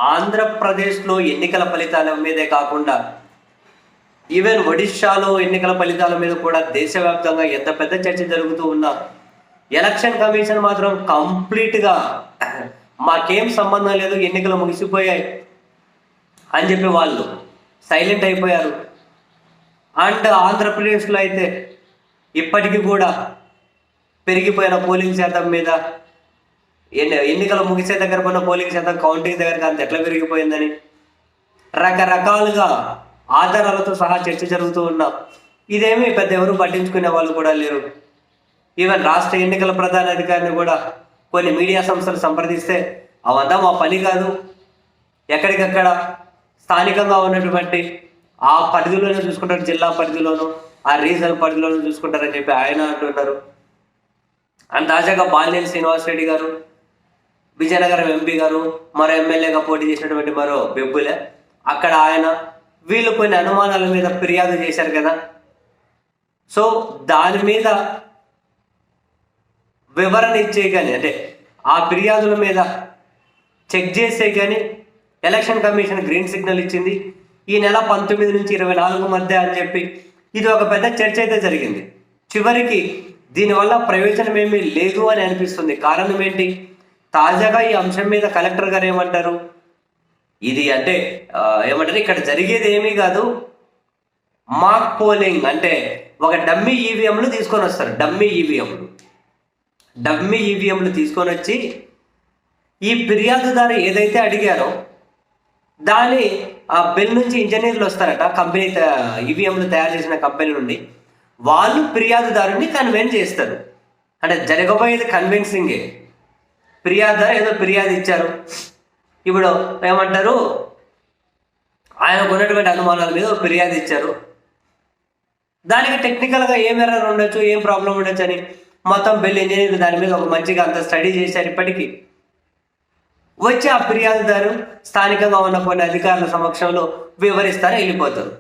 ఆంధ్రప్రదేశ్లో ఎన్నికల ఫలితాల మీదే కాకుండా ఈవెన్ ఒడిశాలో ఎన్నికల ఫలితాల మీద కూడా దేశవ్యాప్తంగా ఎంత పెద్ద చర్చ జరుగుతూ ఉన్నా ఎలక్షన్ కమిషన్ మాత్రం కంప్లీట్గా మాకేం సంబంధం లేదు, ఎన్నికలు ముగిసిపోయాయి అని చెప్పి వాళ్ళు సైలెంట్ అయిపోయారు. అండ్ ఆంధ్రప్రదేశ్లో అయితే ఇప్పటికీ కూడా పెరిగిపోయిన పోలింగ్ శాతం మీద ఎన్నికలు ముగిసే దగ్గర ఉన్న పోలింగ్ శాతం కౌంటింగ్ దగ్గర అంత ఎట్లా పెరిగిపోయిందని రకరకాలుగా ఆధారాలతో సహా చర్చ జరుగుతూ ఉన్నాం. ఇదేమీ పెద్ద ఎవరు పట్టించుకునే వాళ్ళు కూడా లేరు. ఈవెన్ రాష్ట్ర ఎన్నికల ప్రధాన అధికారిని కూడా కొన్ని మీడియా సంస్థలు సంప్రదిస్తే అవంతా మా పని కాదు, ఎక్కడికక్కడ స్థానికంగా ఉన్నటువంటి ఆ పరిధిలోనే చూసుకుంటారు, జిల్లా పరిధిలోనూ ఆ రీజనల్ పరిధిలోనూ చూసుకుంటారని చెప్పి ఆయన అంటున్నారు. అండ్ తాజాగా బాలినేని శ్రీనివాసరెడ్డి గారు, విజయనగరం ఎంపీ గారు, మరో ఎమ్మెల్యేగా పోటీ చేసినటువంటి మరో బెబ్బులే, అక్కడ ఆయన వీళ్ళు కొన్ని అనుమానాల మీద ఫిర్యాదు చేశారు కదా. సో దాని మీద వివరణ ఇచ్చే కానీ, అంటే ఆ ఫిర్యాదుల మీద చెక్ చేసే కానీ ఎలక్షన్ కమిషన్ గ్రీన్ సిగ్నల్ ఇచ్చింది. ఈ నెల 19 నుంచి 24 మధ్య అని చెప్పి ఇది ఒక పెద్ద చర్చ అయితే జరిగింది. చివరికి దీనివల్ల ప్రయోజనం ఏమీ లేదు అని అనిపిస్తుంది. కారణం ఏంటి? తాజాగా ఈ అంశం మీద కలెక్టర్ గారు ఏమంటారు, ఇది అంటే ఏమంటారు, ఇక్కడ జరిగేది ఏమీ కాదు, మాక్ పోలింగ్ అంటే ఒక డమ్మీ ఈవీఎంలు తీసుకొని వస్తారు. డమ్మీ ఈవీఎంలు తీసుకొని వచ్చి ఈ ఫిర్యాదుదారు ఏదైతే అడిగారో దాని ఆ బిల్ నుంచి ఇంజనీర్లు వస్తారట, కంపెనీ ఈవీఎంలు తయారు చేసిన కంపెనీ నుండి. వాళ్ళు ఫిర్యాదుదారుని కన్విన్స్ చేస్తారు. అంటే జరగబోయేది కన్విన్సింగే. ఫిర్యాదుదారు ఏదో ఫిర్యాదు ఇచ్చారు, ఇప్పుడు ఏమంటారు, ఆయనకు ఉన్నటువంటి అనుమానాల మీద ఫిర్యాదు ఇచ్చారు, దానికి టెక్నికల్గా ఏం ఎర్రర్ ఉండొచ్చు, ఏం ప్రాబ్లం ఉండొచ్చు అని మొత్తం బిల్ ఇంజనీర్లు దాని మీద ఒక మంచిగా అంత స్టడీ చేశారు. ఇప్పటికీ వచ్చి ఆ ఫిర్యాదుదారు స్థానికంగా ఉన్న కొన్ని అధికారుల సమక్షంలో వివరిస్తారు, వెళ్ళిపోతారు.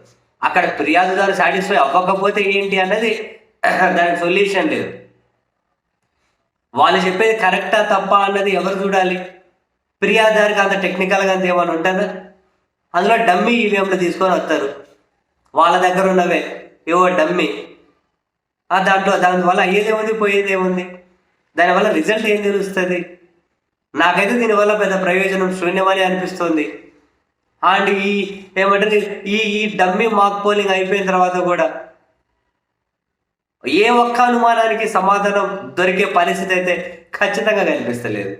అక్కడ ఫిర్యాదుదారు సాటిస్ఫై అవ్వకపోతే ఏంటి అన్నది దానికి సొల్యూషన్ లేదు. వాళ్ళు చెప్పేది కరెక్టా తప్ప అన్నది ఎవరు చూడాలి? ఫిర్యాదుదారికి అంత టెక్నికల్గా అంత ఏమైనా ఉంటుందా? అందులో డమ్మీ ఈవీఎంలు తీసుకొని వస్తారు, వాళ్ళ దగ్గర ఉన్నవే ఏవో డమ్మీ. దానివల్ల అయ్యేదేముంది, పోయేదేముంది? దానివల్ల రిజల్ట్ ఏం తెలుస్తుంది? నాకైతే దీనివల్ల పెద్ద ప్రయోజనం శూన్యమని అనిపిస్తుంది. అండ్ ఏమంటారు, ఈ డమ్మీ మాక్ పోలింగ్ అయిపోయిన తర్వాత కూడా ఏ ఒక్క అనుమానానికి సమాధానం దొరికే పరిస్థితి అయితే ఖచ్చితంగా కనిపిస్తలేదు.